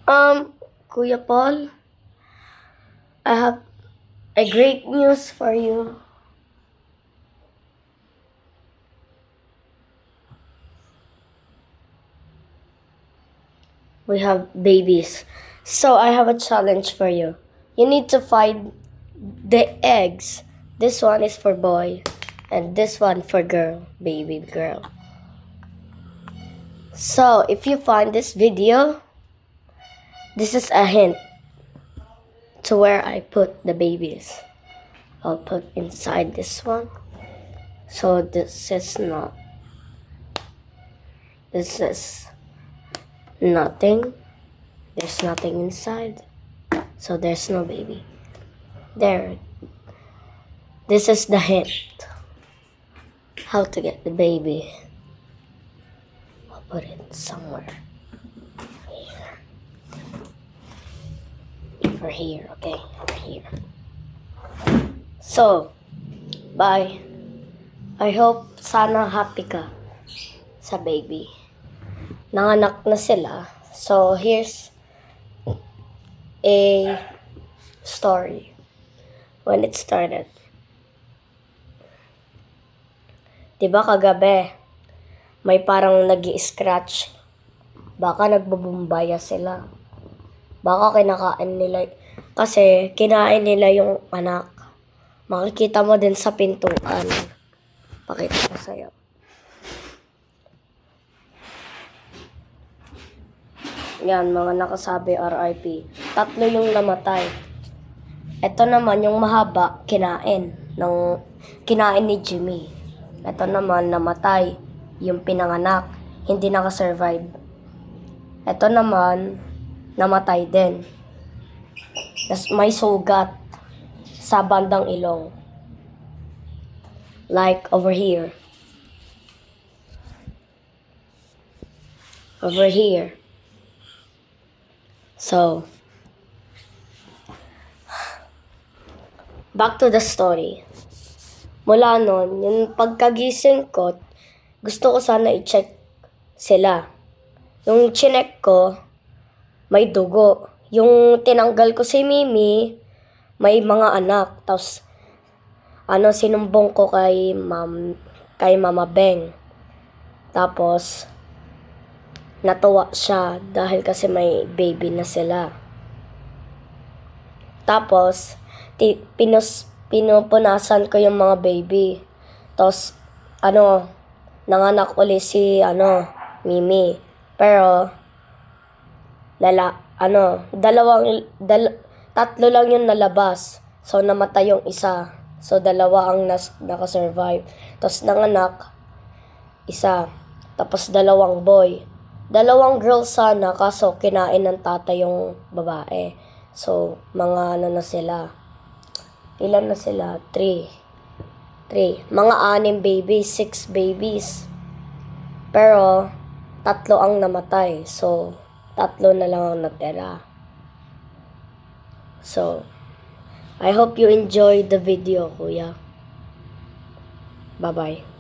Kuya Paul, I have a great news for you. We have babies. So I have a challenge for you. You need to find the eggs. This one is for boy and this one for girl, baby girl. So if you find this video, this is a hint to where I put the babies. I'll put inside this one. So this is nothing. There's nothing inside. So there's no baby. There. This is the hint. How to get the baby. I'll put it somewhere. Here. Over here, okay? Over here. So, bye. I hope sana happy ka sa baby. Nanganak na sila. So, here's a story. When it started. Diba kagabi, may parang nag-i-scratch. Baka nagbabumbaya sila. Baka kinakain nila. Kasi kinain nila yung anak. Makikita mo din sa pintuan. Pakita ko sa'yo. Yan, mga nakasabi RIP. 3 yung namatay. Ito naman yung mahaba, kinain ni Jimmy. Ito naman namatay, yung pinanganak, hindi nakasurvive. Ito naman namatay din. May sugat sa bandang ilong. Like over here. Over here. So, back to the story. Mula nun, yung pagkagising ko, gusto ko sana i-check sila. Yung chinek ko, may dugo. Yung tinanggal ko si Mimi, may mga anak. Tapos, sinumbong ko kay Mama Beng. Tapos, natuwa siya dahil kasi may baby na sila. Tapos, pinupunasan ko yung mga baby. Tapos, nanganak uli si, Mimi. Pero, tatlo lang yung nalabas. So, namatay yung isa. So, 2 ang nakasurvive. Tapos, nanganak, isa. Tapos, 2 boy. 2 girl sana, kaso kinain ng tatay yung babae. So, mga na sila. Ilan na sila? 3. Mga 6 babies, 6 babies. Pero, 3 ang namatay. So, 3 na lang ang natira. So, I hope you enjoyed the video, kuya. Bye-bye.